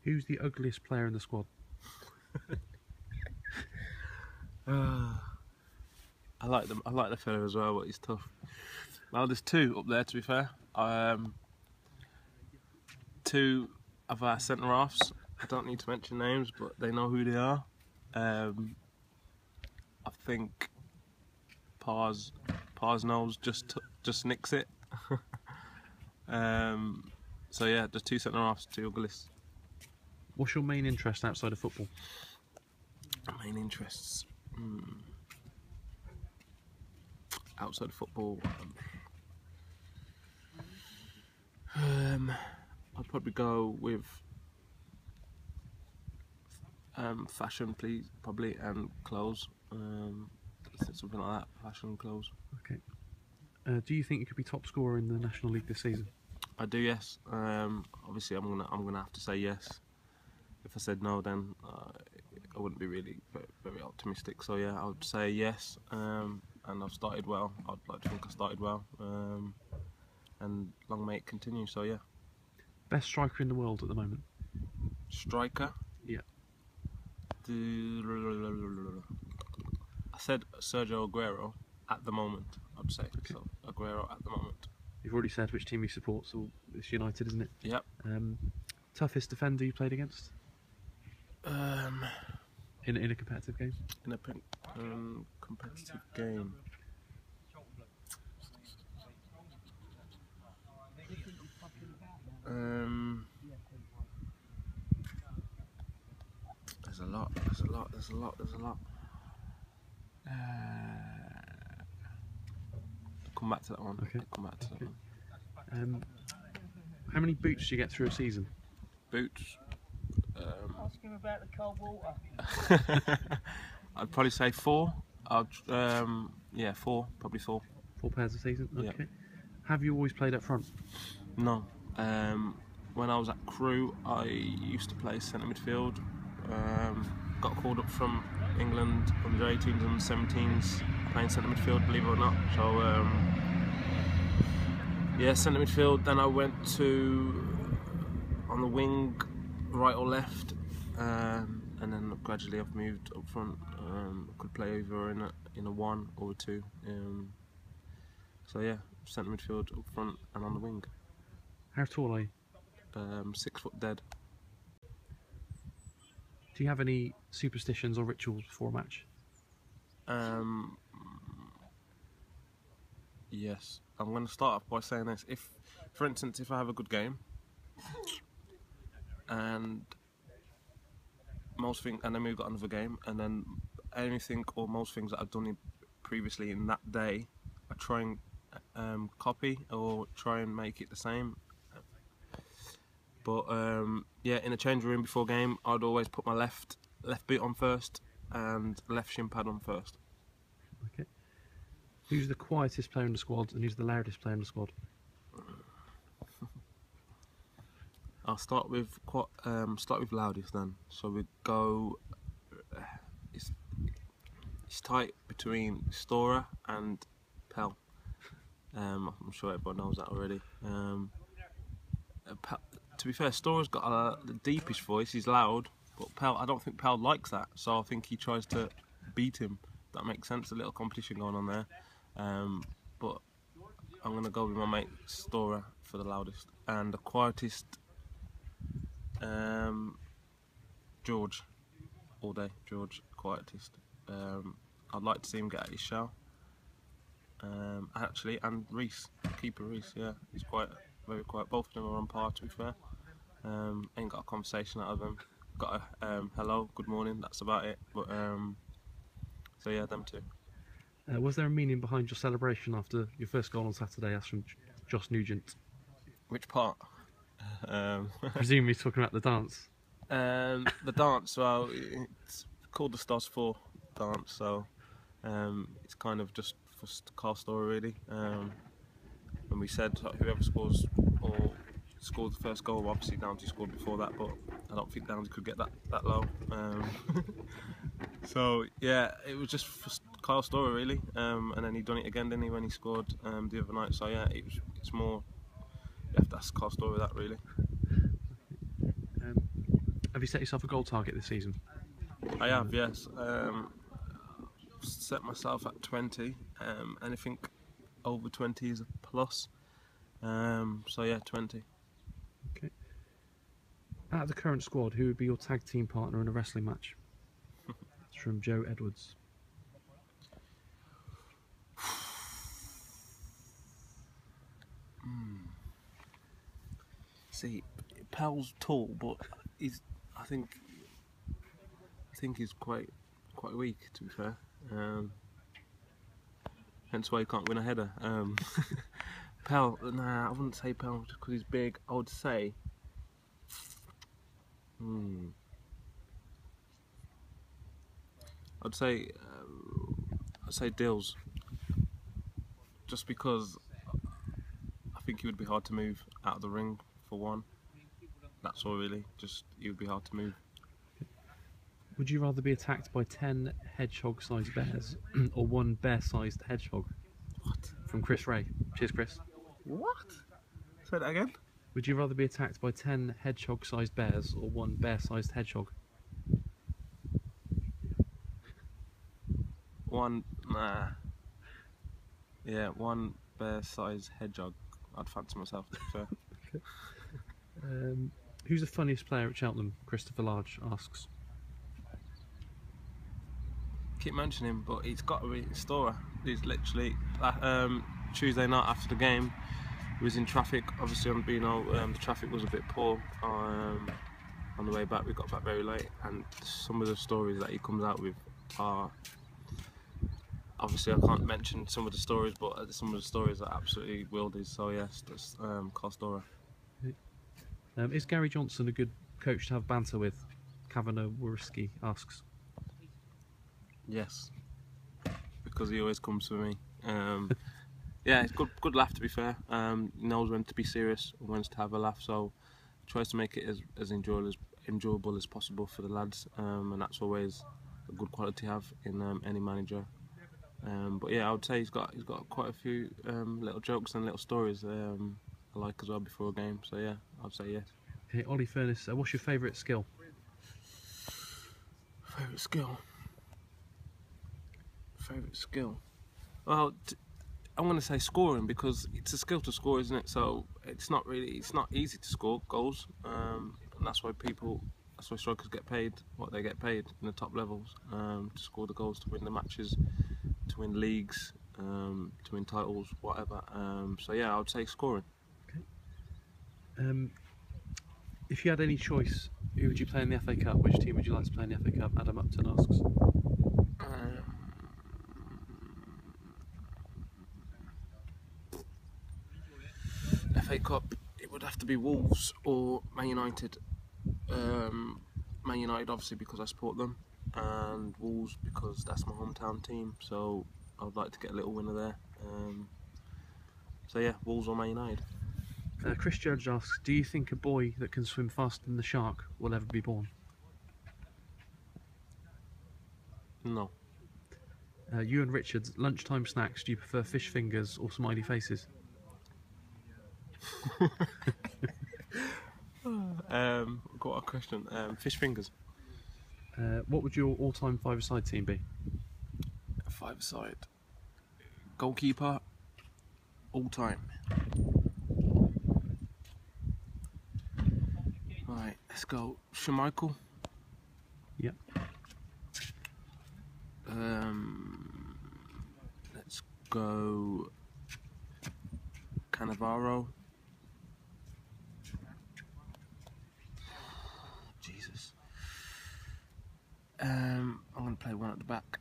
Who's the ugliest player in the squad? I like them. I like the fella as well, but he's tough. Well, there's two up there, to be fair. Two of our centre halves. I don't need to mention names, but they know who they are. I think Pars knows just nicks it. So yeah, there's two centre halves, two uglies. What's your main interest outside of football? Main interests. Outside of football, I'd probably go with fashion, please, probably, and clothes. Something like that, fashion, clothes. Okay. Do you think you could be top scorer in the National League this season? I do, yes. Obviously, I'm gonna have to say yes. If I said no, then I wouldn't be really very optimistic. So yeah, I would say yes. And I've started well. I'd like to think I started well. And long may it continue. So yeah. Best striker in the world at the moment? Striker? Yeah. I said Sergio Aguero at the moment, I'd say. Okay. So Aguero at the moment. You've already said which team you support, so it's United, isn't it? Yep. Toughest defender you played against? In a competitive game? In a competitive game. There's a lot. Come back to that one. Okay. Come back to that one. How many boots do you get through a season? Boots. Ask him about the cold water. I'd probably say 4. Yeah, 4. Probably 4. 4 pairs a season? Okay. Yeah. Have you always played up front? No. When I was at Crewe, I used to play centre midfield. Got called up from England under 18s and 17s playing centre midfield, believe it or not. So yeah, centre midfield. Then I went to on the wing, right or left, and then gradually I've moved up front. I could play either in a 1 or a 2. So yeah, centre midfield, up front, and on the wing. How tall are you? 6 foot dead. Do you have any superstitions or rituals before a match? Yes. I'm going to start off by saying this. If, for instance, if I have a good game, and then we've got another game, and then anything or most things that I've done previously in that day, I try and copy or try and make it the same. But yeah, in a change room before game, I'd always put my left boot on first and left shin pad on first. Okay. Who's the quietest player in the squad and who's the loudest player in the squad? I'll start with loudest then. So we go. It's tight between Stora and Pell. I'm sure everyone knows that already. To be fair, Stora's got the deepest voice. He's loud, but Pell, I don't think Pell likes that. So I think he tries to beat him. That makes sense. A little competition going on there. But I'm gonna go with my mate Stora for the loudest, and the quietest. George, all day. George, quietest. I'd like to see him get out his shell. Actually, and Reese, keeper Reese. Yeah, he's quiet. Very quiet. Both of them are on par, to be fair. Ain't got a conversation out of them. Got a hello, good morning, that's about it. But so yeah, them two. Was there a meaning behind your celebration after your first goal on Saturday, as from Josh Nugent? Which part? Presumably talking about the dance. The dance, well, it's called the Stars 4 dance, so it's kind of just for Carl story really. And we said whoever scores or scored the first goal, obviously Downsy scored before that, but I don't think Downsy could get that low. So yeah, it was just for Carl's story really, and then he done it again, didn't he, when he scored the other night. So yeah, it's more, you have to ask Carl's story that really. you set yourself a goal target this season? I have, yes. Set myself at 20. Anything over 20 is a plus. So yeah, 20. Okay. Out of the current squad, who would be your tag team partner in a wrestling match? It's from Joe Edwards. See, Pal's tall, but I think he's quite weak, to be fair. Hence why he can't win a header. Pal, nah, I wouldn't say Pal just because he's big. I would say, I'd say Dills, just because I think he would be hard to move out of the ring for one. That's all really. Just he would be hard to move. Would you rather be attacked by 10 hedgehog-sized bears or one bear-sized hedgehog? What? From Chris Ray. Cheers, Chris. What? Say that again. Would you rather be attacked by 10 hedgehog-sized bears or one bear-sized hedgehog? Nah. Yeah, one bear-sized hedgehog. I'd fancy myself, to be fair. Who's the funniest player at Cheltenham? Christopher Large asks. Keep mentioning him, but he's got to be Storer. He's literally Tuesday night after the game. He was in traffic. Obviously, on Beano, the traffic was a bit poor. On the way back, we got back very late, and some of the stories that he comes out with are. Obviously, I can't mention some of the stories, but some of the stories are absolutely wildy. So yes, that's Carl Storer. Is Gary Johnson a good coach to have banter with? Kavanagh Wuriski asks. Yes, because he always comes for me. Yeah, it's good laugh, to be fair. He knows when to be serious and when to have a laugh, so tries to make it as enjoyable as possible for the lads, and that's always a good quality to have in any manager. But yeah, I would say he's got quite a few little jokes and little stories I like as well before a game. So yeah, I'd say yes. Okay, Ollie Furness, what's your favourite skill? Favourite skill? Favourite skill? Well, I'm going to say scoring, because it's a skill to score, isn't it? So it's not easy to score goals, and that's why strikers get paid what they get paid in the top levels, to score the goals, to win the matches, to win leagues, to win titles, whatever. So yeah, I would say scoring. Okay. If you had any choice, who would you play in the FA Cup? Which team would you like to play in the FA Cup? Adam Upton asks. FA Cup, it would have to be Wolves or Man United. Man United obviously because I support them, and Wolves because that's my hometown team, so I would like to get a little winner there. So yeah, Wolves or Man United. Chris Judge asks, do you think a boy that can swim faster than the shark will ever be born? No. Ewan Richards, lunchtime snacks, do you prefer fish fingers or smiley faces? Got a question. Fish fingers. What would your all-time five-a-side team be? Five-a-side. Goalkeeper. All time. Right, let's go. Schmeichel. Yep. Let's go. Cannavaro. Jesus. I'm going to play one at the back.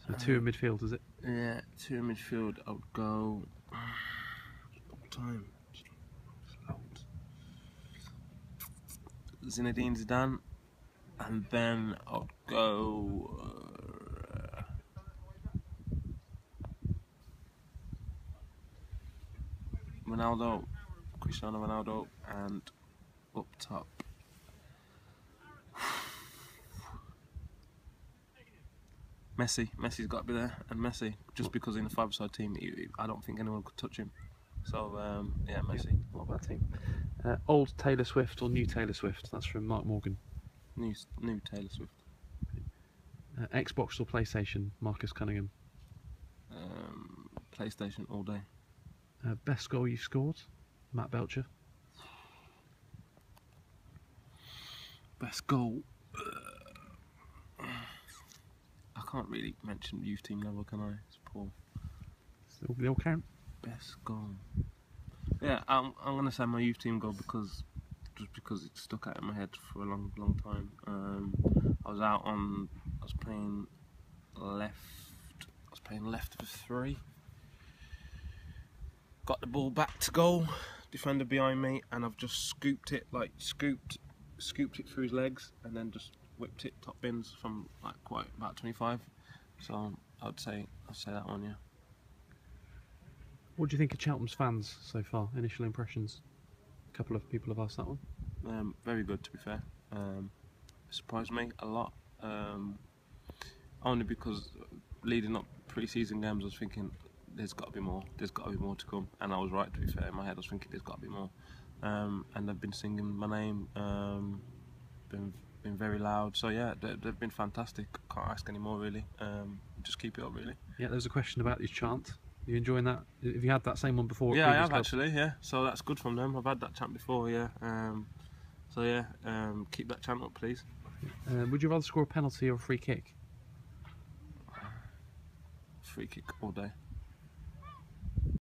So two in midfield, is it? Yeah, two in midfield. I would go. Time. Zinedine Zidane, and then I'll go. Ronaldo, Cristiano Ronaldo, and up top. Messi's got to be there, and Messi, just because in the five-side team, I don't think anyone could touch him. So yeah, Messi. What about team? Old Taylor Swift or new Taylor Swift? That's from Mark Morgan. New Taylor Swift. Xbox or PlayStation? Marcus Cunningham. PlayStation all day. Best goal you've scored? Matt Belcher. Best goal. I can't really mention youth team level, can I? It's poor. They all count. Best goal. Yeah, I'm gonna say my youth team goal because it stuck out in my head for a long time. I was playing left for 3. Got the ball back to goal, defender behind me, and I've just scooped it it through his legs, and then just whipped it top bins from like quite about 25. So I'd say that one, yeah. What do you think of Cheltenham's fans so far? Initial impressions? A couple of people have asked that one. Very good, to be fair. It surprised me a lot. Only because leading up pre-season games, I was thinking there's got to be more. There's got to be more to come, and I was right. To be fair, in my head, I was thinking there's got to be more. And they've been singing my name. Been very loud. So yeah, they've been fantastic. Can't ask any more really. Just keep it up, really. Yeah, there's a question about your chant. You enjoying that? Have you had that same one before? Yeah, I have actually. Yeah, so that's good from them. I've had that chant before. Yeah. So yeah, keep that chant up, please. Would you rather score a penalty or a free kick? Free kick all day.